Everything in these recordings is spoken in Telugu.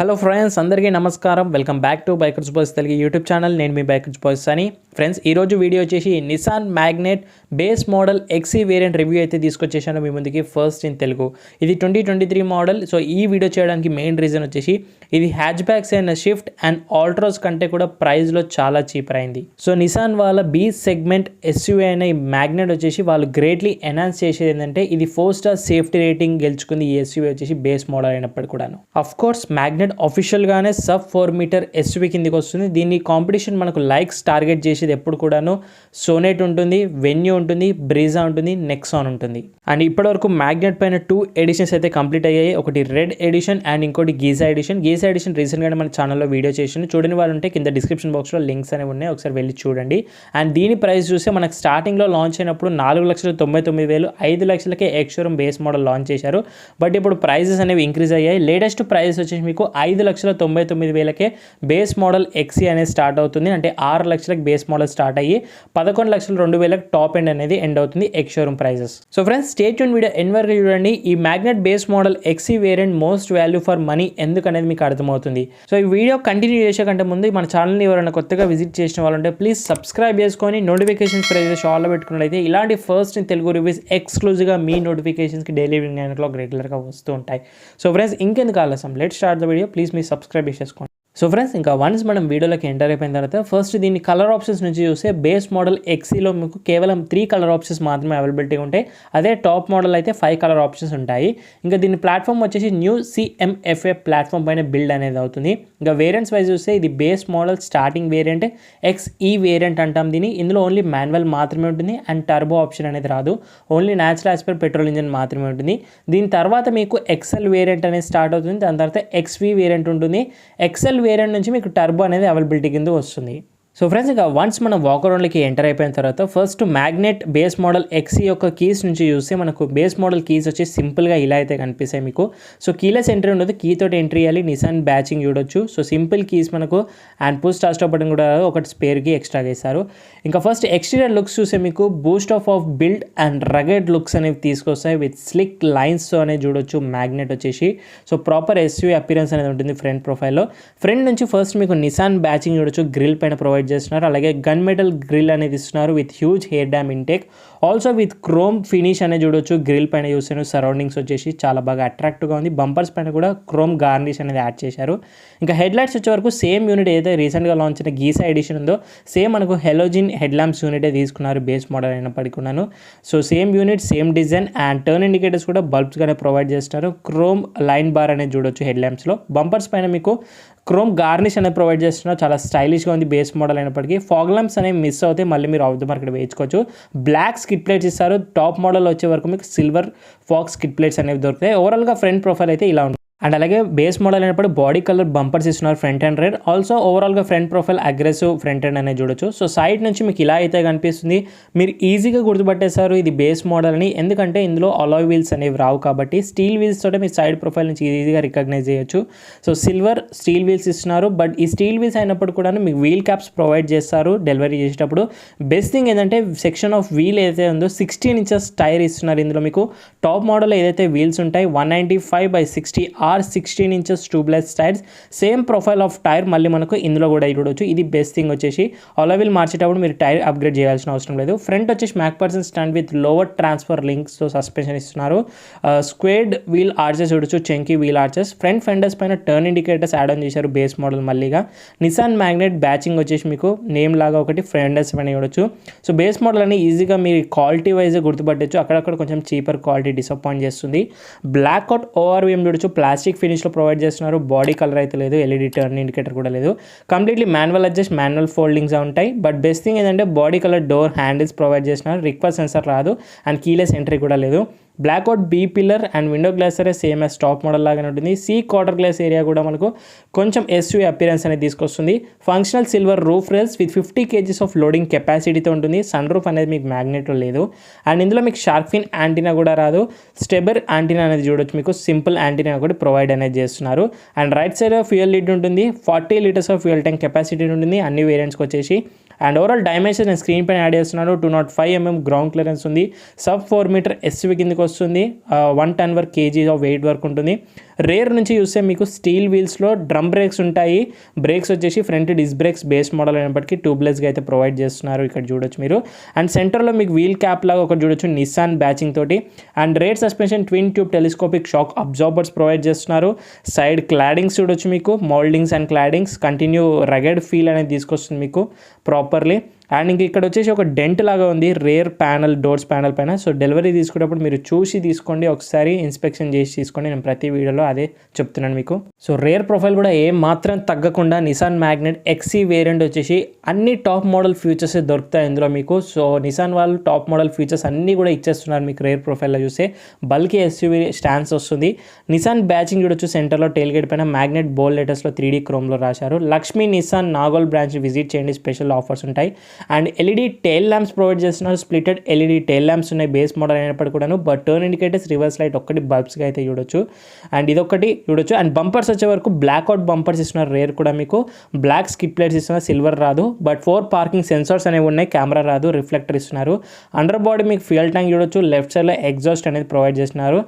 హలో ఫ్రెండ్స్, అందరికీ నమస్కారం. Welcome back to bikers boys Telugu YouTube channel. నేను మీ బైకర్స్ బాయ్స్ అని. ఫ్రెండ్స్, ఈరోజు వీడియో వచ్చేసి Nissan Magnite base model XE variant review అయితే తీసుకొచ్చేసాను మీ ముందుకి, ఫస్ట్ ఇన్ తెలుగు. ఇది 2023 మోడల్. సో ఈ వీడియో చేయడానికి మెయిన్ రీజన్ వచ్చేసి ఇది హ్యాచ్ బ్యాక్స్ అయిన షిఫ్ట్ అండ్ ఆల్ట్రోస్ కంటే కూడా ప్రైస్లో చాలా చీపర్ అయింది. సో నిసాన్ వాళ్ళ బీ సెగ్మెంట్ ఎస్యూవీ అయిన ఈ మ్యాగ్నెట్ వచ్చేసి వాళ్ళు గ్రేట్లీ ఎన్హాన్స్ చేసేది ఏంటంటే ఇది 4 స్టార్ సేఫ్టీ రేటింగ్ గెలుచుకుంది. ఈ ఎస్యూవీ వచ్చేసి బేస్ మోడల్ అయినప్పటికీ కూడాను. అఫ్ కోర్స్ మ్యాగ్నెట్ అఫీషియల్గానే సబ్ 4 మీటర్ ఎస్యూవీ కిందికి వస్తుంది. దీన్ని కాంపిటీషన్ మనకు లైక్స్ టార్గెట్ చేసేది ఎప్పుడు కూడాను సోనెట్ ఉంటుంది, వెన్యూ ఉంటుంది, బ్రీజా ఉంటుంది, నెక్సాన్ ఉంటుంది. అండ్ ఇప్పటివరకు మ్యాగ్నెట్ పైన 2 ఎడిషన్స్ అయితే కంప్లీట్ అయ్యాయి. ఒకటి రెడ్ ఎడిషన్ అండ్ ఇంకోటి గీజా ఎడిషన్. గీజా ఎడిషన్ రీసెంట్గానే మన ఛానల్లో వీడియో చేసింది. చూడని వాళ్ళు ఉంటే కింద డిస్క్రిప్షన్ బాక్స్లో లింక్స్ అనేవి ఉన్నాయి, ఒకసారి వెళ్ళి చూడండి. అండ్ దీని ప్రైస్ చూస్తే మనకు స్టార్టింగ్లో లాంచ్ అయినప్పుడు 4,99,000, 5 లక్షలకే ex showroom base model launch చేశారు. బట్ ఇప్పుడు ప్రైజెస్ అనేవి ఇంక్రీజ్ అయ్యాయి. లేటెస్ట్ ప్రైస్ వచ్చేసి మీకు 5,99,000కే బేస్ మోడల్ ఎక్సీ అనేది స్టార్ట్ అవుతుంది. అంటే 6 లక్షలకు బేస్ మోడల్ స్టార్ట్ అయ్యి 11,02,000 టాప్ ఎండ్ అనేది ఎండ్ అవుతుంది ex showroom prices. So friends, stay tuned video end వరకు చూడండి. ఈ Magnite base model XE variant most value for money ఎందుకు అనేది మీకు అర్థమవుతుంది. సో ఈ వీడియో కంటిన్యూ చేసే కంటే ముందు మన ఛానల్ని ఎవరైనా కొత్తగా విజిట్ చేసిన వాళ్ళు ఉంటే ప్లీజ్ సబ్స్క్రైబ్ చేసుకొని నోటిఫికేషన్స్ ప్రైజ్ ఆల్లో పెట్టుకున్నట్లయితే ఇలాంటి ఫస్ట్ ఇన్ తెలుగు రివ్యూస్ ఎక్స్క్లూజివ్గా మీ నోటిఫికేషన్స్కి డైలీ రెగ్యులర్గా వస్తూ ఉంటాయి. సో ఫ్రెండ్స్, ఇంకెందుకు ఆలస్యం, let start the video. Please మీరు సబ్స్క్రైబ్ చేసేసుకోండి. సో ఫ్రెండ్స్, ఇంకా వన్స్ మనం వీడియోలోకి ఎంటర్ అయిపోయిన తర్వాత ఫస్ట్ దీన్ని కలర్ ఆప్షన్స్ నుంచి చూస్తే బేస్ మోడల్ ఎక్సీలో మీకు కేవలం 3 కలర్ ఆప్షన్స్ మాత్రమే అవైలబిలిటీ ఉంటాయి. అదే టాప్ మోడల్ అయితే 5 కలర్ ఆప్షన్స్ ఉంటాయి. ఇంకా దీని ప్లాట్ఫామ్ వచ్చేసి న్యూ CMFA ప్లాట్ఫామ్ పైన బిల్డ్ అనేది అవుతుంది. ఇంకా వేరియంట్స్ వైజ్ చూస్తే ఇది base model starting variant XE variant అంటాం దీన్ని. ఇందులో ఓన్లీ మాన్యువల్ మాత్రమే ఉంటుంది అండ్ టర్బో ఆప్షన్ అనేది రాదు. Only natural as per petrol engine మాత్రమే ఉంటుంది. దీని తర్వాత మీకు XL వేరియంట్ అనేది స్టార్ట్ అవుతుంది. దాని తర్వాత XV వేరియంట్ ఉంటుంది. XL వేరియంట్ నుంచి మీకు టర్బో అనేది అవైలబిలిటీ కింద వస్తుంది. సో ఫ్రెండ్స్, ఇక వన్స్ మనం వాక్ అరౌండ్కి ఎంటర్ అయిపోయిన తర్వాత ఫస్ట్ మ్యాగ్నెట్ బేస్ మోడల్ ఎక్సీ యొక్క కీస్ నుంచి చూస్తే మనకు బేస్ మోడల్ కీస్ వచ్చి సింపుల్గా ఇలా అయితే కనిపిస్తాయి మీకు. సో కీలెస్ ఎంట్రీ ఉండదు, కీ తోటి ఎంట్రీ చేయాలి. నిసాన్ బ్యాచింగ్ చూడొచ్చు. సో సింపుల్ కీస్ మనకు అండ్ పుష్ స్టార్ట్ బటన్ కూడా ఒకటి స్పేర్ కీ ఎక్స్ట్రా చేశారు. ఇంకా ఫస్ట్ ఎక్స్టీరియర్ లుక్స్ చూస్తే మీకు Boost of build and rugged looks అనేవి తీసుకొస్తాయి విత్ స్లిక్ లైన్స్తో అనేది చూడొచ్చు మ్యాగ్నెట్ వచ్చేసి. సో ప్రాపర్ ఎస్యూవీ అపిరెన్స్ అనేది ఉంటుంది ఫ్రంట్ ప్రొఫైల్లో. ఫ్రంట్ నుంచి ఫస్ట్ మీకు నిసాన్ బ్యాచింగ్ చూడొచ్చు, గ్రిల్ పైన ప్రొవైడ్ చేస్తున్నారు. అలాగే గన్ మెటల్ గ్రిల్ అనేది ఇస్తున్నారు with huge hair dam intake. Also with chrome finish అనేది చూడొచ్చు. గ్రిల్ పైన చూసాను, సరౌండింగ్స్ వచ్చేసి చాలా బాగా అట్రాక్టివ్గా ఉంది. బంపర్స్ పైన కూడా క్రోమ్ గార్నిష్ అనేది యాడ్ చేశారు. ఇంకా హెడ్ లైట్స్ వచ్చే వరకు సేమ్ యూనిట్ ఏదైతే రీసెంట్గా లాంచ్ అయిన గీసా ఎడిషన్ ఉందో సేమ్ మనకు హెలోజిన్ హెడ్ ల్యాంప్స్ యూనిటే తీసుకున్నారు బేస్ మోడల్ అయినప్పటికీ ఉన్నాను. So same unit, same design and turn indicators కూడా బల్బ్స్గానే ప్రొవైడ్ చేస్తున్నారు. క్రోమ్ లైన్ బార్ అనేది చూడొచ్చు హెడ్ ల్యాంప్స్లో. బంపర్స్ పైన మీకు క్రోమ్ గార్నిష్ అనేది ప్రొవైడ్ చేస్తున్నారు. చాలా స్టైలిష్గా ఉంది బేస్ మోడల్ అయినప్పటికీ. ఫాగ్ ల్యాంప్స్ అనేవి మిస్ అవుతే మళ్ళీ మీరు ఆఫ్ ద మార్కెట్ వేయించుకోవచ్చు. బ్లాక్ స్కిడ్ ప్లేట్స్ ఇస్తారు. టాప్ మోడల్ వచ్చే వరకు మీకు సిల్వర్ ఫాగ్ స్కిడ్ ప్లేట్స్ అనేవి దొరుకుతాయి. ఓవరాల్గా ఫ్రంట్ ప్రొఫైల్ అయితే ఇలా ఉంటుంది. అండ్ అలాగే బేస్ మోడల్ అయినప్పుడు బాడీ కలర్ బంపర్స్ ఇస్తున్నారు ఫ్రంట్ అండ్ రైట్. ఆల్సో ఓవరాల్గా front profile aggressive front and అనేది చూడొచ్చు. సో సైడ్ నుంచి మీకు ఇలా అయితే కనిపిస్తుంది. మీరు ఈజీగా గుర్తుపట్టేశారు ఇది బేస్ మోడల్ అని, ఎందుకంటే ఇందులో అలాయ్ వీల్స్ అనేవి రావు కాబట్టి స్టీల్ వీల్స్ తోటే మీ సైడ్ ప్రొఫైల్ నుంచి ఈజీగా రికగ్నైజ్ చేయొచ్చు. సో సిల్వర్ స్టీల్ వీల్స్ ఇస్తున్నారు. బట్ ఈ స్టీల్ వీల్స్ అయినప్పుడు కూడా మీకు వీల్ క్యాప్స్ ప్రొవైడ్ చేస్తారు డెలివరీ చేసేటప్పుడు. బెస్ట్ థింగ్ ఏంటంటే సెక్షన్ ఆఫ్ వీల్ ఏదైతే ఉందో 16 ఇంచెస్ టైర్ ఇస్తున్నారు ఇందులో మీకు. టాప్ మోడల్ ఏదైతే వీల్స్ ఉంటాయి 195/60 16 inches tubeless tyres. Same profile of tyre మళ్ళీ మనకు ఇందులో కూడా చూడవచ్చు. ఇది బెస్ట్ థింగ్ వచ్చేసి. అలాయ్ వీల్ మార్చేటప్పుడు మీరు టైర్ అప్గ్రేడ్ చేయాల్సిన అవసరం లేదు. ఫ్రంట్ వచ్చేసి MacPherson stand with lower transfer లింక్స్తో సస్పెన్షన్ ఇస్తున్నారు. స్క్వేర్డ్ వీల్ ఆర్చెస్ చూడొచ్చు, chunky wheel arches. Front fenders పైన టర్న్ ఇండికేటర్స్ యాడ్ ఆన్ చేశారు బేస్ మోడల్ మళ్ళీగా. నిసాన్ మ్యాగ్నెట్ బ్యాచింగ్ వచ్చేసి మీకు నేమ్ లాగా ఒకటి ఫెండర్స్ పైన చూడొచ్చు. సో బేస్ మోడల్ అని ఈజీగా మీరు క్వాలిటీ వైజ్ గుర్తుపట్టచ్చు. అక్కడక్కడ కొంచెం చీపర్ క్వాలిటీ డిసప్పాయింట్ చేస్తుంది. బ్లాక్ అవుట్ ORVM చూడొచ్చు, ప్లాస్టిక్ ఫినిష్లో ప్రొవైడ్ చేస్తున్నారు. బాడీ కలర్ అయితే లేదు, LED టర్న్ ఇండికేటర్ కూడా లేదు. Completely manual adjust, manual foldings ఉంటాయి. బట్ బెస్ట్ థింగ్ ఏంటంటే body colour door handles provide చేస్తున్నారు. రిక్వెస్ట్ సెన్సర్ రాదు అండ్ కీలెస్ ఎంట్రీ కూడా లేదు. Blackout B pillar and window glass సరే సేమ్ యాజ్ టాప్ మోడల్ లాగానే ఉంటుంది. C క్వార్టర్ గ్లాస్ ఏరియా కూడా మనకు కొంచెం SUV అపిరెన్స్ అనేది తీసుకొస్తుంది. Functional silver roof rails with 50 kgs of loading కెపాసిటీతో ఉంటుంది. సన్ రూఫ్ అనేది మీకు మ్యాగ్నెట్లో లేదు. అండ్ ఇందులో మీకు షార్క్ ఫిన్ యాంటీనా కూడా రాదు. స్టెబర్ యాంటీనా అనేది చూడొచ్చు, మీకు సింపుల్ యాంటీనా కూడా ప్రొవైడ్ అనేది చేస్తున్నారు. And right side fuel lead ఉంటుంది. 40 litres of fuel tank capacity ఉంటుంది అన్ని వేరియంట్స్కి వచ్చేసి. అండ్ ఓవరాల్ డైమెన్షన్ నేను స్క్రీన్ పైన యాడ్ చేస్తున్నాను. 205 mm గ్రౌండ్ క్లియరెన్స్ ఉంది. సబ్ 4 మీటర్ ఎస్యూవీ కిందకి వస్తుంది. 110 వరకు kg ఆఫ్ వెయిట్ వరకు ఉంటుంది. రేర్ నుంచి చూస్తే మీకు స్టీల్ వీల్స్లో డ్రమ్ బ్రేక్స్ ఉంటాయి. బ్రేక్స్ వచ్చేసి front disc brakes base model అయినప్పటికీ ట్యూబ్లెస్గా అయితే ప్రొవైడ్ చేస్తున్నారు, ఇక్కడ చూడొచ్చు మీరు. అండ్ సెంటర్లో మీకు వీల్ క్యాప్ లాగా ఒకటి చూడొచ్చు నిస్సాన్ బ్యాచింగ్ తోటి. And rare suspension twin tube telescopic shock absorbers provide చేస్తున్నారు. సైడ్ క్లాడింగ్స్ చూడొచ్చు మీకు, moultings and claddings continue rugged feel అనేది తీసుకొస్తుంది మీకు ప్రాపర్లీ. అండ్ ఇంక ఇక్కడ వచ్చేసి ఒక డెంట్ లాగా ఉంది రేర్ ప్యానల్ డోర్స్ ప్యానల్ పైన. సో డెలివరీ తీసుకునేటప్పుడు మీరు చూసి తీసుకోండి, ఒకసారి ఇన్స్పెక్షన్ చేసి తీసుకోండి. నేను ప్రతి వీడియోలో అదే చెప్తున్నాను మీకు. సో రేర్ ప్రొఫైల్ కూడా ఏం మాత్రం తగ్గకుండా నిసాన్ మ్యాగ్నెట్ ఎక్సీ వేరియంట్ వచ్చేసి అన్ని టాప్ మోడల్ ఫీచర్స్ దొరుకుతాయి ఇందులో మీకు. సో నిసాన్ వాళ్ళు టాప్ మోడల్ ఫీచర్స్ అన్నీ కూడా ఇచ్చేస్తున్నారు మీకు. రేర్ ప్రొఫైల్లో చూస్తే బల్కీ ఎస్యూవీ స్టాండ్స్ వస్తుంది. నిసాన్ బ్యాచింగ్ చూడొచ్చు, సెంటర్లో టెయిల్ గేట్ పైన మ్యాగ్నెట్ బోల్ లెటర్స్లో 3D క్రోమ్లో రాశారు. Lakshmi Nissan Nagole branch visit చేయండి, స్పెషల్ ఆఫర్స్ ఉంటాయి. And LED tail lamps provide చేస్తున్నారు. స్ప్లిటెడ్ ఎల్ఈడి టెయిల్ ల్యాంప్స్ ఉన్నాయి బేస్ మోడల్ అయినప్పటికీ కూడాను. But turn indicators, reverse light ఒక్కటి బల్బ్స్గా అయితే చూడొచ్చు. అండ్ ఇదొకటి చూడొచ్చు. అండ్ బంపర్స్ వచ్చే వరకు బ్లాక్అవుట్ బంపర్స్ ఇస్తున్నారు రేర్ కూడా మీకు. బ్లాక్ స్కిప్ లైట్స్ ఇస్తున్నారు, సిల్వర్ రాదు. బట్ 4 పార్కింగ్ సెన్సార్స్ అనేవి ఉన్నాయి, కెమెరా రాదు, రిఫ్లెక్టర్ ఇస్తున్నారు. అండర్ బాడీ మీకు ఫ్యూయల్ ట్యాంక్ చూడొచ్చు. లెఫ్ట్ సైడ్లో ఎగ్జాస్ట్ అనేది ప్రొవైడ్ చేస్తున్నారు.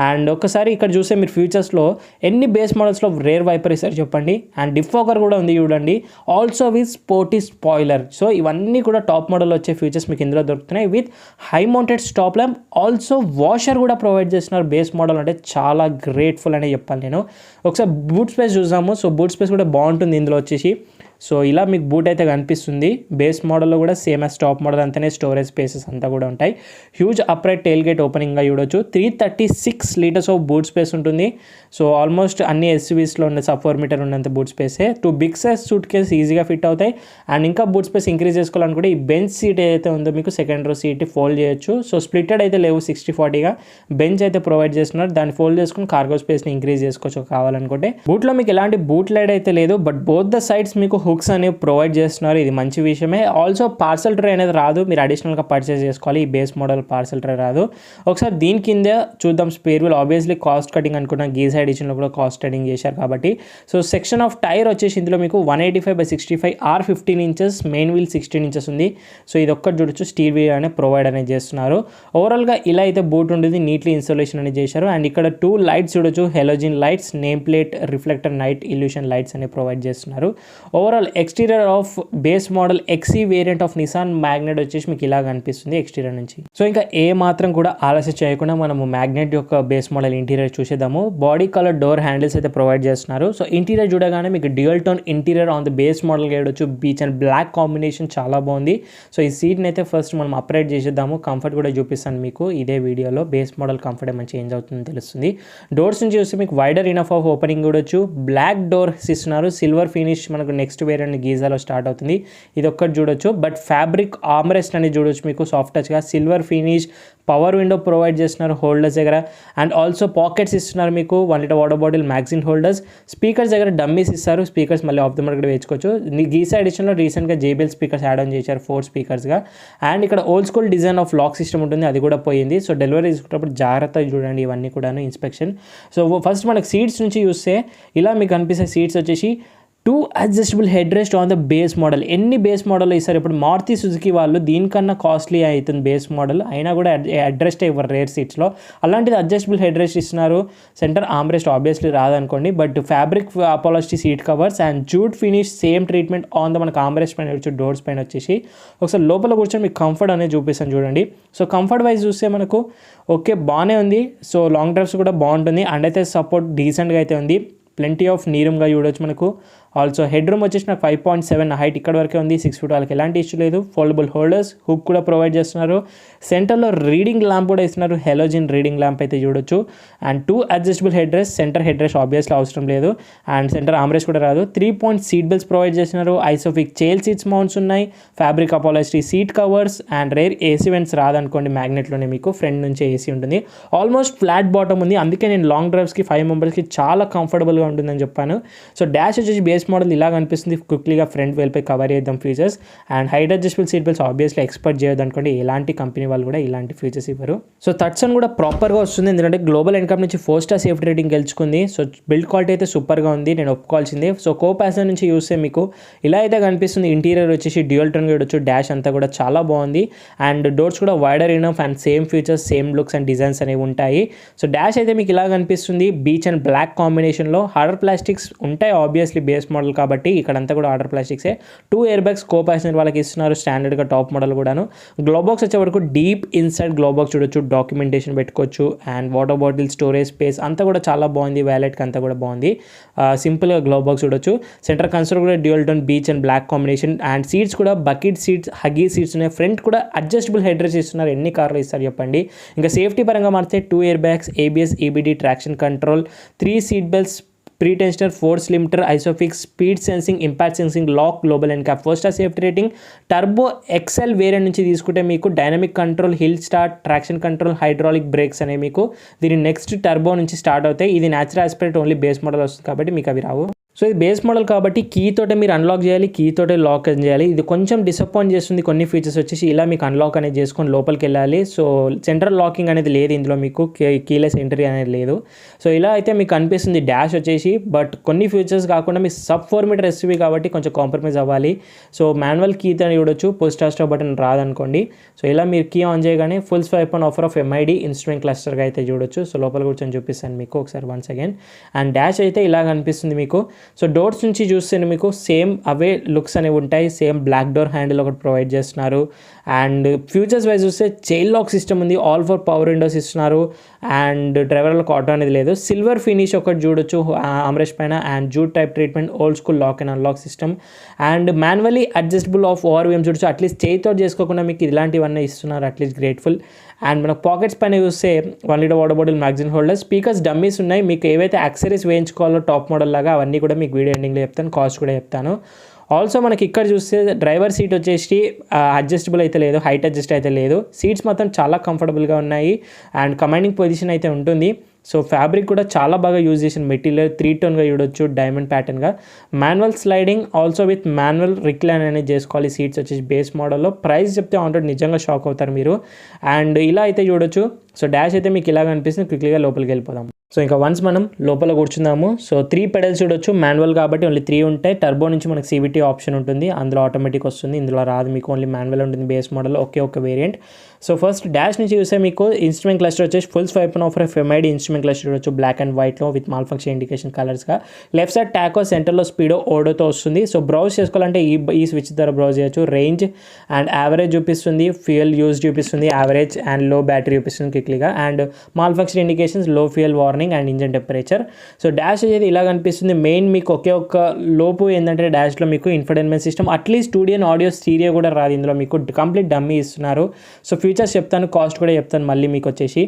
అండ్ ఒకసారి ఇక్కడ చూస్తే మీరు ఫ్యూచర్స్లో ఎన్ని బేస్ మోడల్స్లో రేర్ వైపర్ ఇస్తారు చెప్పండి. అండ్ డిఫోకర్ కూడా ఉంది చూడండి, also with sporty spoiler. So ఇవన్నీ కూడా టాప్ మోడల్ వచ్చే ఫీచర్స్ మీకు ఇందులో దొరుకుతున్నాయి. With high mounted stop lamp, also washer కూడా ప్రొవైడ్ చేస్తున్నారు. బేస్ మోడల్ అంటే చాలా గ్రేట్ఫుల్ అనే చెప్పాలి నేను. ఒకసారి బూట్ స్పేస్ చూసాము. సో బూట్ స్పేస్ కూడా బాగుంటుంది ఇందులో వచ్చేసి. సో ఇలా మీకు బూట్ అయితే కనిపిస్తుంది. బేస్ మోడల్లో కూడా సేమ్ యాజ్ టాప్ మోడల్ అంతనే స్టోరేజ్ స్పేసెస్ అంతా కూడా ఉంటాయి. హ్యూజ్ అప్రైట్ టెయిల్ గేట్ ఓపెనింగ్గా చూడొచ్చు. 336 లీటర్స్ ఆఫ్ బూట్ స్పేస్ ఉంటుంది. సో ఆల్మోస్ట్ అన్ని ఎస్యూవీస్లో ఉన్న సబ్ 4 మీటర్ ఉన్నంత బూట్ స్పేసే. 2 బిగ్ సైజ్ సూట్ కేస్ ఈజీగా ఫిట్ అవుతాయి. అండ్ ఇంకా బూట్ స్పేస్ ఇంక్రీజ్ చేసుకోవాలనుకుంటే ఈ బెంచ్ సీట్ ఏదైతే ఉందో మీకు సెకండ్ రో సీట్ ఫోల్డ్ చేయొచ్చు. సో స్ప్లిటెడ్ అయితే లేవు, 60-40గా బెంచ్ అయితే ప్రొవైడ్ చేస్తున్నారు. దాన్ని ఫోల్డ్ చేసుకుని కార్గో స్పేస్ని ఇంక్రీజ్ చేసుకోవచ్చు కావాలనుకుంటే. బూట్లో మీకు ఎలాంటి బూట్ లైడ్ అయితే లేదు, బట్ బోత్ ద సైడ్స్ మీకు హుక్స్ అనేవి ప్రొవైడ్ చేస్తున్నారు. ఇది మంచి విషయమే. ఆల్సో పార్సల్ ట్రే అనేది రాదు, మీరు అడిషనల్గా పర్చేస్ చేసుకోవాలి. ఈ బేస్ మోడల్ పార్సల్ ట్రే రాదు. ఒకసారి దీని కింద చూద్దాం spare wheel. Obviously cost cutting అనుకున్నాం, గీజా ఎడిషన్లో కూడా కాస్ట్ కటింగ్ చేశారు కాబట్టి. సో సెక్షన్ ఆఫ్ టైర్ వచ్చేసి ఇందులో మీకు 185/65 R15 inches, main wheel 16 inches ఉంది. సో ఇది ఒక్కటి చూడొచ్చు, స్టీల్ వీల్ అనే ప్రొవైడ్ అనేది చేస్తున్నారు. ఓవరాల్గా ఇలా అయితే బూట్ ఉంటుంది, నీట్లీ ఇన్స్టాలేషన్ అనేది చేశారు. అండ్ ఇక్కడ 2 లైట్స్ చూడొచ్చు, halogen lights, name plate, reflector, night illusion lights అనేవి ప్రొవైడ్ చేస్తున్నారు. Overall exterior of base model XE variant of Nissan Magnite వచ్చేసి మీకు ఇలా కనిపిస్తుంది ఎక్స్టీరియర్ నుంచి. సో ఇంకా ఏ మాత్రం కూడా ఆలస్యం చేయకుండా మనము మ్యాగ్నెట్ యొక్క బేస్ మోడల్ ఇంటీరియర్ చూసేద్దాము. బాడీ కలర్ డోర్ హ్యాండిల్స్ అయితే ప్రొవైడ్ చేస్తున్నారు. సో ఇంటీరియర్ చూడగానే మీకు dual tone interior on the base model చూడొచ్చు. బీచ్ అండ్ బ్లాక్ కాంబినేషన్ చాలా బాగుంది. సో ఈ సీట్ని అయితే ఫస్ట్ మనం అప్గ్రేడ్ చేసేద్దాము. కంఫర్ట్ కూడా చూపిస్తాను మీకు ఇదే వీడియోలో. బేస్ మోడల్ కంఫర్ట్ ఏమైనా చేంజ్ అవుతుందని తెలుస్తుంది. డోర్స్ నుంచి చూస్తే మీకు వైడర్ ఇనఫ్ ఆఫ్ ఓపెనింగ్ చూడొచ్చు. బ్లాక్ డోర్స్ ఇస్తున్నారు. సిల్వర్ ఫినిష్ మనకు నెక్స్ట్ వేరియంట్ గీజాలో స్టార్ట్ అవుతుంది. ఇది ఒక్కటి చూడొచ్చు. బట్ ఫ్యాబ్రిక్ ఆర్మ్రెస్ట్ అనేది చూడొచ్చు మీకు సాఫ్ట్ టచ్గా. Silver finish, power window provide చేస్తున్నారు హోల్డర్స్ దగ్గర. అండ్ ఆల్సో పాకెట్స్ ఇస్తున్నారు మీకు, 1 litre water bottle, magazine holders. Speakers దగ్గర డమ్మీస్ ఇస్తారు. స్పీకర్స్ మళ్ళీ ఆఫ్ ద మార్కెట్ వేసుకోవచ్చు. గీసా ఎడిషన్లో రీసెంట్గా JBL స్పీకర్స్ యాడ్ ఆన్ చేశారు 4 స్పీకర్స్గా. అండ్ ఇక్కడ old school design of lock system ఉంటుంది, అది కూడా పోయింది. సో డెలివరీ తీసుకున్నప్పుడు జాగ్రత్తగా చూడండి ఇవన్నీ కూడా ఇన్స్పెక్షన్. సో ఫస్ట్ మనకి సీట్స్ నుంచి చూస్తే ఇలా మీకు కనిపిస్తే సీట్స్ వచ్చేసి 2 adjustable head rest on the base model. ఎన్ని బేస్ మోడల్ ఇస్తారు ఇప్పుడు మారుతి సుజుకి వాళ్ళు, దీనికన్నా కాస్ట్లీ అవుతుంది బేస్ మోడల్, అయినా కూడా హెడ్ రెస్ట్ ఇవ్వరు రేర్ సీట్స్లో. అలాంటిది అడ్జస్టబుల్ హెడ్ రెస్ట్ ఇస్తున్నారు. సెంటర్ ఆర్మ్ రెస్ట్ ఆబ్వియస్లీ రాదనుకోండి, but fabric upholstery seat covers and jute finish same treatment on the మనకు ఆర్మ్ రెస్ట్ పైన వచ్చి డోర్స్ పైన వచ్చేసి. ఒకసారి లోపల కూర్చొని మీకు కంఫర్ట్ అనేది చూపిస్తాను చూడండి. సో కంఫర్ట్ వైజ్ చూస్తే మనకు ఓకే బాగానే ఉంది. సో లాంగ్ డ్రైవ్స్ కూడా బాగుంటుంది. అండ్ అయితే సపోర్ట్ డీసెంట్గా అయితే ఉంది. ప్లెంటీ ఆఫ్ నీ రూమ్గా చూడొచ్చు మనకు. ఆల్సో హెడ్ రూమ్ వచ్చేసి నాకు 5.7 హైట్ ఇక్కడ వరకే ఉంది. 6 ఫీట్ వాళ్ళకి ఎలాంటి ఇష్యూ లేదు. ఫోల్డబుల్ హోల్డర్స్, హుక్ కూడా ప్రొవైడ్ చేస్తున్నారు. సెంటర్లో రీడింగ్ ల్యాంప్ కూడా ఇస్తున్నారు, హెలోజిన్ రీడింగ్ ల్యాంప్ అయితే చూడొచ్చు. And 2 adjustable head rest, centre head rest obviously అవసరం లేదు. అండ్ సెంటర్ ఆర్మ్రెస్ట్ కూడా రాదు. 3 పాయింట్ సీట్ బెల్ట్స్ ప్రొవైడ్ చేస్తున్నారు. ఐసోఫిక్ చైల్డ్ సీట్స్ మౌంట్స్ ఉన్నాయి. Fabric upholstery seat covers and rear AC vents రాదనుకోండి, మ్యాగ్నెట్లోనే మీకు ఫ్రంట్ నుంచి ఏసీ ఉంటుంది. ఆల్మోస్ట్ ఫ్లాట్ బాటమ్ ఉంది, అందుకే నేను లాంగ్ డ్రైవ్స్కి 5 మెంబర్స్కి చాలా కంఫర్టబుల్గా ఉంటుందని చెప్పాను. సో డాష్ వచ్చేసి బేస్ మోడల్ ఇలా కనిపిస్తుంది. క్విక్లీగా ఫ్రంట్ వీల్పై కవర్ చేద్దాం features. And height adjustable seat belts obviously expect చేయొద్దు అనుకోండి, ఎలాంటి కంపెనీ వాళ్ళు కూడా ఇలాంటి ఫీచర్స్ ఇవ్వరు. సో టచ్సన్ కూడా ప్రాపర్గా వస్తుంది, ఎందుకంటే గ్లోబల్ ఎన్కాప్ నుంచి 4 స్టార్ సేఫ్టీ రేటింగ్ గెలుచుకుంది. సో బిల్డ్ క్వాలిటీ అయితే సూపర్గా ఉంది, నేను ఒప్పుకోవాల్సిందే. సో కో ప్యాసెంజర్ నుంచి చూస్తే మీకు ఇలా అయితే కనిపిస్తుంది. ఇంటీరియర్ వచ్చేసి డ్యూయల్ టోన్ చూడొచ్చు, డాష్ అంతా కూడా చాలా బాగుంది. అండ్ డోర్స్ కూడా wider enough and same features, same looks and designs అనేవి ఉంటాయి. సో డాష్ అయితే మీకు ఇలా కనిపిస్తుంది, బీచ్ అండ్ బ్లాక్ కాంబినేషన్లో. హార్డర్ ప్లాస్టిక్స్ ఉంటాయి ఆబ్వియస్లీ బేస్ మోడల్ కాబట్టి, ఇక్కడంతా కూడా హార్డర్ ప్లాస్టిక్సే. 2 ఎయిర్ బ్యాగ్స్ కో ప్యాసెంజర్ వాళ్ళకి ఇస్తున్నారు, స్టాండర్డ్గా టాప్ మోడల్ కూడాను. గ్లో బాక్స్ వచ్చే వరకు డీప్ ఇన్సైడ్ గ్లో బాక్స్ చూడొచ్చు, డాక్యుమెంటేషన్ పెట్టుకోవచ్చు. And water bottle storage space అంతా కూడా చాలా బాగుంది, వ్యాలెట్కి అంతా కూడా బాగుంది. సింపుల్గా గ్లో బాక్స్ చూడొచ్చు. సెంటర్ కన్సోల్ కూడా dual tone beige and black combination. And seats కూడా బకెట్ సీట్స్, హగ్గీ సీట్స్ ఉన్నాయి. ఫ్రంట్ కూడా అడ్జస్టబుల్ హెడ్ రెస్ట్ ఇస్తున్నారు, ఎన్ని కార్లు ఇస్తారు చెప్పండి. ఇంకా సేఫ్టీ పరంగా మారితే 2 air bags, ABS EBD traction control, 3 seat belts, pre tensioner, force limiter, isofix, speed sensing, impact sensing, lock, global NCAP, 4 star safety rating. Turbo XL variant నుంచి తీసుకుంటే మీకు dynamic control, hill start, traction control, hydraulic brakes అనేవి మీకు దీని నెక్స్ట్ టర్బో నుంచి స్టార్ట్ అవుతాయి. ఇది natural aspirate only base model వస్తుంది కాబట్టి మీకు అవి రావు. సో ఇది బేస్ మోడల్ కాబట్టి కీ తోటే మీరు అన్లాక్ చేయాలి, కీ తోటే లాక్ చేయాలి. ఇది కొంచెం డిసప్పాయింట్ చేస్తుంది, కొన్ని ఫీచర్స్ వచ్చేసి ఇలా మీకు అన్లాక్ అనేది చేసుకొని లోపలికి వెళ్ళాలి. సో సెంట్రల్ లాకింగ్ అనేది లేదు ఇందులో, మీకు కీలెస్ ఎంట్రీ అనేది లేదు. సో ఇలా అయితే మీకు అనిపిస్తుంది డాష్ వచ్చేసి. బట్ కొన్ని ఫీచర్స్ కాకుండా మీ సబ్ 4 మీటర్ SUV కాబట్టి కొంచెం కాంప్రమైజ్ అవ్వాలి. సో మాన్యువల్ కీ తో చూడొచ్చు, పుష్ స్టార్ట్ బటన్ రాదనుకోండి. సో ఇలా మీరు కీ ఆన్ చేయగానే full swipe on offer of MID instrument క్లస్టర్గా అయితే చూడొచ్చు. సో లోపల కూర్చొని చూపిస్తాను మీకు ఒకసారి వన్స్ అగైన్. అండ్ డాష్ అయితే ఇలా కనిపిస్తుంది మీకు. సో డోర్స్ నుంచి చూస్తే మీకు సేమ్ అవే లుక్స్ అనేవి ఉంటాయి. సేమ్ బ్లాక్ డోర్ హ్యాండిల్ ఒకటి ప్రొవైడ్ చేస్తున్నారు. అండ్ ఫ్యూచర్స్ వైజ్ చూస్తే చైన్ లాక్ సిస్టమ్ ఉంది, ఆల్ ఫర్ పవర్ విండోస్ ఇస్తున్నారు. అండ్ డ్రైవర్లకు ఆటో అనేది లేదు. సిల్వర్ ఫినిష్ ఒకటి చూడొచ్చు ఆమ్రెస్ట్ పైన. And jute type treatment, old school lock and unlock system. And manually adjustable of ORVM చూడొచ్చు. అట్లీస్ట్ చేయితో చేసుకోకుండా మీకు ఇలాంటివన్నీ ఇస్తున్నారు, అట్లీస్ట్ గ్రేట్ఫుల్. అండ్ మనకు పాకెట్స్ పైన చూస్తే 1 litre water bottle, magazine holder, speakers dummies ఉన్నాయి. మీకు ఏవైతే యాక్సెసరీస్ వేయించుకోవాలో టాప్ మోడల్ లాగా అవన్నీ కూడా మీకు వీడియో ఎండింగ్లో చెప్తాను, కాస్ట్ కూడా చెప్తాను. ఆల్సో మనకి ఇక్కడ చూస్తే డ్రైవర్ సీట్ వచ్చేసి అడ్జస్టబుల్ అయితే లేదు, హైట్ అడ్జస్ట్ అయితే లేదు. సీట్స్ మాత్రం చాలా కంఫర్టబుల్గా ఉన్నాయి అండ్ కమాండింగ్ పొజిషన్ అయితే ఉంటుంది. సో ఫ్యాబ్రిక్ కూడా చాలా బాగా యూజ్ చేసిన మెటీరియల్, 3 టోన్గా చూడొచ్చు, డైమండ్ ప్యాటర్న్గా. Manual sliding also with manual recline అనేది చేసుకోవాలి. సీట్స్ వచ్చేసి బేస్ మోడల్లో. ప్రైస్ చెప్తే ఆల్రెడీ నిజంగా షాక్ అవుతారు మీరు. అండ్ ఇలా అయితే చూడొచ్చు. సో డాష్ అయితే మీకు ఇలా కనిపిస్తుంది. క్విక్లీగా లోపలికి వెళ్ళిపోదాం. సో ఇంకా వన్స్ మనం లోపల కూర్చుందాము. సో 3 పెడల్స్ చూడొచ్చు, మాన్యువల్ కాబట్టి ఓన్లీ 3 ఉంటాయి. టర్బో నుంచి మనకి CVT ఆప్షన్ ఉంటుంది, అందులో ఆటోమేటిక్ వస్తుంది, ఇందులో రాదు, మీకు ఓన్లీ మాన్యువల్ ఉంటుంది బేస్ మోడల్లో, ఒకే వేరియంట్. సో ఫస్ట్ డాష్ నుంచి చూస్తే మీకు ఇన్స్ట్రుమెంట్ క్లస్టర్ వచ్చేసి full swipe on offer MID instrument cluster చూడొచ్చు, బ్లాక్ అండ్ వైట్లో విత్ మాల్ ఫంక్షన్ ఇండికేషన్ కలర్స్గా. లెఫ్ట్ సైడ్ టాకో, సెంటర్లో స్పీడో, ఓడోతో వస్తుంది. సో బ్రౌజ్ చేసుకోవాలంటే ఈ స్విచ్ ద్వారా బ్రౌజ్ చేయొచ్చు. రేంజ్ అండ్ యావరేజ్ చూపిస్తుంది, ఫ్యూయల్ యూజ్ చూపిస్తుంది, యావరేజ్ అండ్ లో బ్యాటరీ చూపిస్తుంది క్విక్లీగా. And malfunction indications, low fuel warning and engine temperature. So dash అనేది ఇలా కనిపిస్తుంది. మెయిన్ మీకు ఒక్క లోపు ఏంటంటే డాష్లో మీకు infotainment system, at least 2D audio stereo కూడా రాదు ఇందులో, మీకు కంప్లీట్ డమ్మీ ఇస్తున్నారు. సో ఫీచర్స్ చెప్తాను, కాస్ట్ కూడా చెప్తాను మళ్ళీ మీకు వచ్చేసి.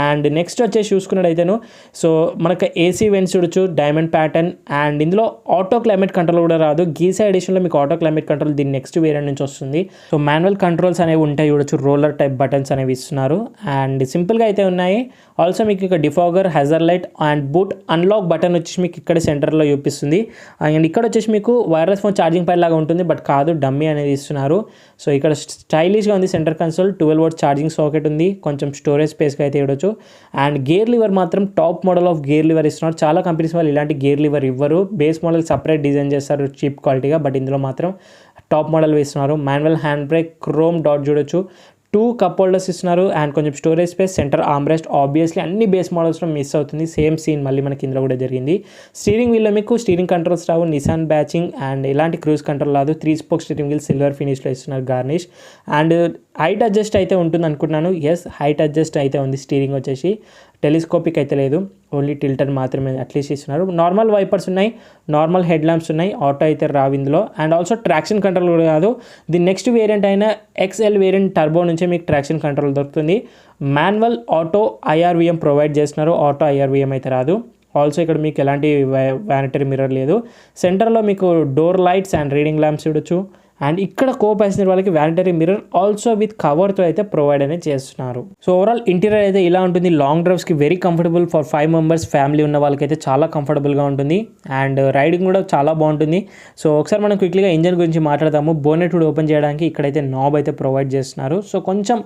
అండ్ నెక్స్ట్ వచ్చేసి చూసుకున్నట్టయితేను సో మనకు AC వెంట్స్ చూడొచ్చు, డైమండ్ ప్యాటర్న్. అండ్ ఇందులో ఆటో క్లైమేట్ కంట్రోల్ కూడా రాదు. గీసా ఎడిషన్లో మీకు ఆటో క్లైమేట్ కంట్రోల్ దీని నెక్స్ట్ వేరియంట్ నుంచి వస్తుంది. సో మాన్యువల్ కంట్రోల్స్ అనేవి ఉంటాయి చూడొచ్చు, రోలర్ టైప్ బటన్స్ అనేవి ఇస్తున్నారు. అండ్ సింపుల్గా అయితే ఉన్నాయి. ఆల్సో మీకు ఇక defogger, Hajar light and boot unlock button వచ్చేసి మీకు ఇక్కడ సెంటర్లో చూపిస్తుంది. అండ్ ఇక్కడ వచ్చేసి మీకు వైర్లెస్ ఫోన్ ఛార్జింగ్ పై లాగా ఉంటుంది, బట్ కాదు, డమ్మీ అనేది ఇస్తున్నారు. సో ఇక్కడ స్టైలిష్గా ఉంది centre console, 12 volt charging socket ఉంది, కొంచెం స్టోరేజ్ స్పేస్గా అయితే చూడొచ్చు. అండ్ గేర్ లివర్ మాత్రం top model of gear lever ఇస్తున్నారు. చాలా కంపెనీస్ వాళ్ళు ఇలాంటి గేర్ లివర్ ఇవ్వరు, బేస్ మోడల్ సపరేట్ డిజైన్ చేస్తారు చీప్ క్వాలిటీగా, బట్ ఇందులో మాత్రం టాప్ మోడల్ ఇస్తున్నారు. Manual hand brake, chrome dot చూడొచ్చు, 2 కప్ హోల్డర్స్ ఇస్తున్నారు. అండ్ కొంచెం storage space, centre armrest obviously అన్ని బేస్ మోడల్స్లో మిస్ అవుతుంది. సేమ్ సీన్ మళ్ళీ మనకి ఇందులో కూడా జరిగింది. స్టీరింగ్ వీల్లో మీకు steering controls Rao, Nissan బ్యాచింగ్ and ఇలాంటి క్రూజ్ కంట్రోల్ రాదు. 3 స్పోక్ స్టీరింగ్ వీల్ సిల్వర్ ఫినిష్లో ఇస్తున్నారు, గార్నిష్. అండ్ హైట్ అడ్జస్ట్ అయితే ఉంటుంది అనుకుంటున్నాను. ఎస్, హైట్ అడ్జస్ట్ అయితే ఉంది. స్టీరింగ్ వచ్చేసి టెలిస్కోపిక్ అయితే లేదు, ఓన్లీ టిల్టర్ మాత్రమే అట్లీస్ట్ ఇస్తున్నారు. నార్మల్ వైపర్స్ ఉన్నాయి, నార్మల్ హెడ్ ల్యాంప్స్ ఉన్నాయి, ఆటో అయితే రావు ఇందులో. అండ్ ఆల్సో ట్రాక్షన్ కంట్రోల్ కూడా కాదు. దీని నెక్స్ట్ వేరియంట్ అయిన XL వేరియంట్ టర్బో నుంచే మీకు ట్రాక్షన్ కంట్రోల్ దొరుకుతుంది. మాన్యువల్ ఆటో IRVM ప్రొవైడ్ చేస్తున్నారు, ఆటో IRVM అయితే రాదు. ఆల్సో ఇక్కడ మీకు ఎలాంటి వ్యానిటరీ మిర్రర్ లేదు. సెంటర్లో మీకు door lights and reading lamps చూడొచ్చు. అండ్ ఇక్కడ కో ప్యాసింజర్ వాళ్ళకి వ్యాలంటరీ మిర్రర్ ఆల్సో విత్ కవర్తో అయితే ప్రొవైడ్ అనేది చేస్తున్నారు. సో ఓవరాల్ ఇంటీరియర్ అయితే ఇలా ఉంటుంది. లాంగ్ డ్రైవ్స్కి very comfortable for 5 members family ఉన్న వాళ్ళకైతే చాలా కంఫర్టబుల్గా ఉంటుంది. అండ్ రైడింగ్ కూడా చాలా బాగుంటుంది. సో ఒకసారి మనం క్విక్లీగా ఇంజన్ గురించి మాట్లాడదాము. బోనెట్ ఓపెన్ చేయడానికి ఇక్కడైతే నాబ్ అయితే ప్రొవైడ్ చేస్తున్నారు. సో కొంచెం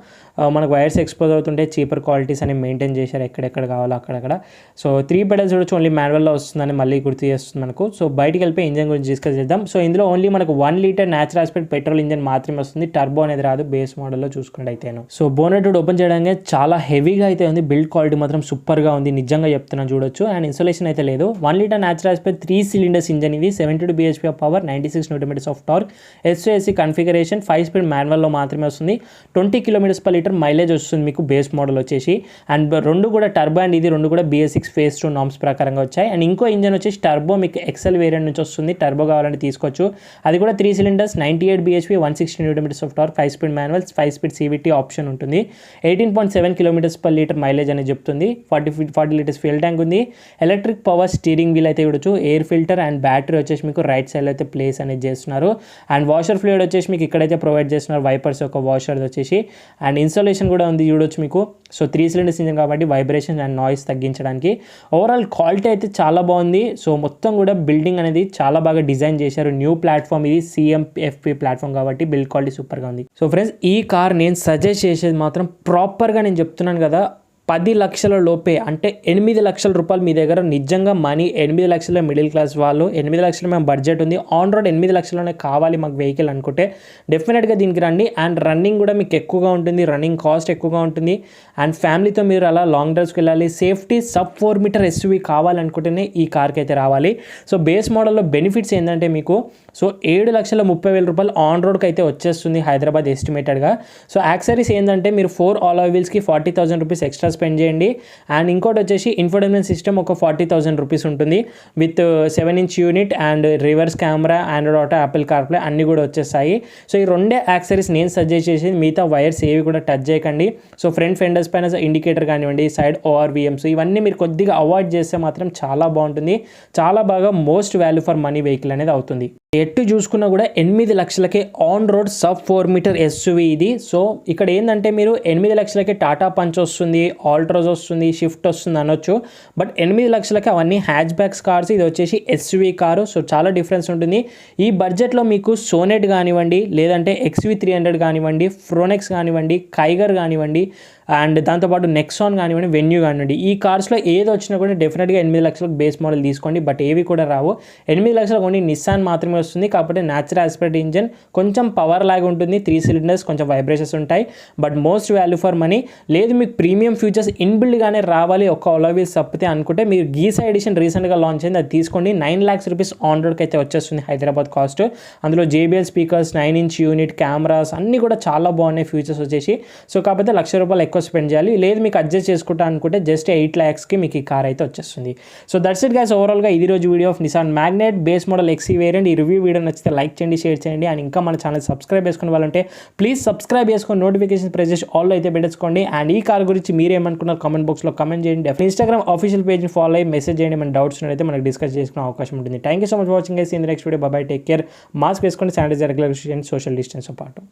మనకు వైర్స్ ఎక్స్పోజ్ అవుతుంటే చీపర్ క్వాలిటీస్ అని మెయింటైన్ చేశారు ఎక్కడెక్కడ కావాలో అక్కడక్కడ. సో 3 పెడల్స్ చూడొచ్చు, ఓన్లీ మాన్యువల్లో వస్తుందని మళ్ళీ గుర్తు చేస్తుంది మనకు. సో బయటికి వెళ్ళిపోయి ఇంజన్ గురించి డిస్కస్ చేద్దాం. సో ఇందులో ఓన్లీ మనకు 1 litre natural aspect petrol engine మాత్రమే వస్తుంది. టర్బో అనేది రాదు బేస్ మోడల్లో చూసుకుంటే అయితేను. సో బోనెట్ ఓపెన్ చేయడానికి చాలా హెవీగా అయితే ఉంది. బిల్డ్ క్వాలిటీ మాత్రం సూపర్గా ఉంది, నిజంగా చెప్తున్నాను చూడొచ్చు. అండ్ ఇన్సులేషన్ అయితే లేదు. 1 litre natural aspect 3 cylinders engine ఇది. 72 bhp of power, 96 Nm of torque, SAC configuration, 5 speed మాన్యువల్లో మాత్రమే వస్తుంది. 20 km/లీటర్ మైలేజ్ వస్తుంది మీకు బేస్ మోడల్ వచ్చేసి. అండ్ రెండు కూడా టర్బో అండ్ ఇది రెండు కూడా BS6 phase 2 నామ్స్ ప్రకారంగా వచ్చాయి. అండ్ ఇంకో ఇంజన్ వచ్చేసి టర్బో మీకు ఎక్సెల్ వేరియంట్ నుంచి వస్తుంది. టర్బో కావాలంటే తీసుకోవచ్చు. అది కూడా 3 cylinders, 98 bhp, 160 Nm of torque, 5 speed manual, 5 speed CVT option ఉంటుంది. 18.7 km/లీటర్ మైలేజ్ అనేది చెప్తుంది. 40 లీటర్స్ ఫ్యూయల్ ట్యాంక్ ఉంది. ఎలక్ట్రిక్ పవర్ స్టీరింగ్ వీల్ అయితే చూడొచ్చు. ఎయిర్ ఫిల్టర్ అండ్ బ్యాటరీ వచ్చేసి మీకు రైట్ సైడ్లో అయితే ప్లేస్ అనేది చేస్తున్నారు. అండ్ వాషర్ ఫ్లూయిడ్ వచ్చేసి మీకు ఇక్కడైతే ప్రొవైడ్ చేస్తున్నారు. వైపర్స్ యొక్క వాషర్ వచ్చేసి. అండ్ ఇన్స్టాలేషన్ కూడా ఉంది చూడొచ్చు మీకు. సో 3 సిలిండర్స్ ఇంజన్ కాబట్టి వైబ్రేషన్ అండ్ నాయిస్ తగ్గించడానికి. ఓవరాల్ క్వాలిటీ అయితే చాలా బాగుంది. సో మొత్తం కూడా బిల్డింగ్ అనేది చాలా బాగా డిజైన్ చేశారు. న్యూ ప్లాట్ఫామ్ ఇది, CMFP ప్లాట్ఫామ్ కాబట్టి బిల్డ్ క్వాలిటీ సూపర్గా ఉంది. సో ఫ్రెండ్స్, ఈ కార్ నేను సజెస్ట్ చేసేది మాత్రం ప్రాపర్గా నేను చెప్తున్నాను కదా, 10 లక్షల లోపే అంటే 8 లక్షల రూపాయలు మీ దగ్గర నిజంగా మనీ, 8 లక్షల మిడిల్ క్లాస్ వాళ్ళు, 8 లక్షలు మేము బడ్జెట్ ఉంది, ఆన్ రోడ్ 8 లక్షలనే కావాలి మాకు వెహికల్ అనుకుంటే డెఫినెట్గా దీనికి రండి. అండ్ రన్నింగ్ కూడా మీకు ఎక్కువగా ఉంటుంది, రన్నింగ్ కాస్ట్ ఎక్కువగా ఉంటుంది. అండ్ ఫ్యామిలీతో మీరు అలా లాంగ్ డ్రైవ్స్కి వెళ్ళాలి, సేఫ్టీ సబ్ 4 మీటర్ SUV కావాలనుకుంటేనే ఈ కార్కి అయితే రావాలి. సో బేస్ మోడల్లో బెనిఫిట్స్ ఏంటంటే మీకు సో 7,30,000 రూపాయలు ఆన్ రోడ్కి అయితే వచ్చేస్తుంది హైదరాబాద్ ఎస్టిమేటెడ్గా. సో యాక్సరీస్ ఏంటంటే మీరు 4 alloy wheelsకి 40,000 రూపీస్ ఎక్స్ట్రా స్పెండ్ చేయండి. అండ్ ఇంకోటి వచ్చేసి ఇన్ఫోటైన్మెంట్ సిస్టమ్ ఒక 40,000 రూపీస్ ఉంటుంది with 7-inch unit and reverse camera, Android auto, Apple CarPlay అన్నీ కూడా వచ్చేస్తాయి. సో ఈ రెండే యాక్సరీస్ నేను సజెస్ట్ చేసేది. మిగతా వైర్స్ ఏవి కూడా టచ్ చేయకండి. సో ఫ్రంట్ ఫెండర్స్ పైన ఇండికేటర్ కానివ్వండి, సైడ్ ORVMs ఇవన్నీ మీరు కొద్దిగా అవాయిడ్ చేస్తే మాత్రం చాలా బాగుంటుంది. చాలా బాగా most value for money vehicle అనేది అవుతుంది. ఎట్టు చూసుకున్నా కూడా 8 లక్షలకే on road sub 4 metre SUV ఇది. సో ఇక్కడ ఏంటంటే మీరు 8 లక్షలకే టాటా పంచ్ వస్తుంది, ఆల్ట్రోజ్ వస్తుంది, షిఫ్ట్ వస్తుంది అనొచ్చు. బట్ 8 లక్షలకి అవన్నీ హ్యాచ్ బ్యాక్స్ కార్స్, ఇది వచ్చేసి SUV కారు. సో చాలా డిఫరెన్స్ ఉంటుంది. ఈ బడ్జెట్లో మీకు సోనెట్ కానివ్వండి, లేదంటే XV300 కానివ్వండి, ఫ్రోనెక్స్ కానివ్వండి, కైగర్ కానివ్వండి, అండ్ దాంతోపాటు నెక్సాన్ కానివ్వండి, వెన్యూ కానివ్వండి, ఈ కార్స్లో ఏది వచ్చినా కూడా డెఫినెట్గా 8 లక్షలకు బేస్ మోడల్ తీసుకోండి. బట్ ఏవి కూడా రావు. 8 లక్షలకు ఓన్లీ నిస్సాన్ మాత్రమే వస్తుంది. కాకపోతే న్యాచురల్ ఆస్పెక్ట్ ఇంజన్ కొంచెం పవర్ లాగా ఉంటుంది, 3 సిలిండర్స్, కొంచెం వైబ్రేషన్స్ ఉంటాయి. But most value for money. లేదు మీకు ప్రీమియం ఫీచర్స్ ఇన్బిల్డ్గానే రావాలి ఒక alloy wheels తప్పితే అనుకుంటే మీరు గీసా ఎడిషన్ రీసెంట్గా లాంచ్ అయింది, అది తీసుకోండి. 9 lakhs రూపీస్ ఆన్ రోడ్కి అయితే వచ్చేస్తుంది హైదరాబాద్ కాస్ట్. అందులో JBL speakers, 9-inch unit, cameras అన్నీ కూడా చాలా బాగున్నాయి ఫీచర్స్ వచ్చేసి. సో కాకపోతే ₹1,00,000 ఎక్కువ స్పెండ్ చేయాలి. లేదు మీకు అడ్జస్ట్ చేసుకుంటా అనుకుంటే జస్ట్ 8 lakhsకి మీకు ఈ కార్ అయితే వచ్చేస్తుంది. So that's it guys. ఓవరాల్గా ఇది రోజు video of Nissan Magnite base model XE variant. ఈ రివ్యూ వీడియో నచ్చితే లైక్ చేయండి, షేర్ చేయండి. అండ్ ఇంకా మన ఛానల్ సబ్స్క్రైబ్ చేసుకునే వాళ్ళంటే ప్లీజ్ సబ్స్క్రైబ్ చేసుకొని నోటిఫికేషన్ ప్రెస్ చేసి ఆల్లో అయితే పెట్టేసుకోండి. అండ్ ఈ కార్ గురించి మీరు ఏమనుకున్నారు కామెంట్ బాక్స్లో కామెంట్ చేయండి. ఇన్స్టాగ్రామ్ ఆఫీషియల్ పేజ్ని ఫాలో అయ్యి మెసేజ్ చేయండి. మన డౌట్స్ అయితే మనకి డిస్కస్ చేసుకునే అవకాశం ఉంటుంది. Thank you so much for watching guys. In the next video. By by, take care. Mask వేసుకోండి, శానిటైజర్, రెగ్యులర్ సోషల్ డిస్టెన్స్ పాటు.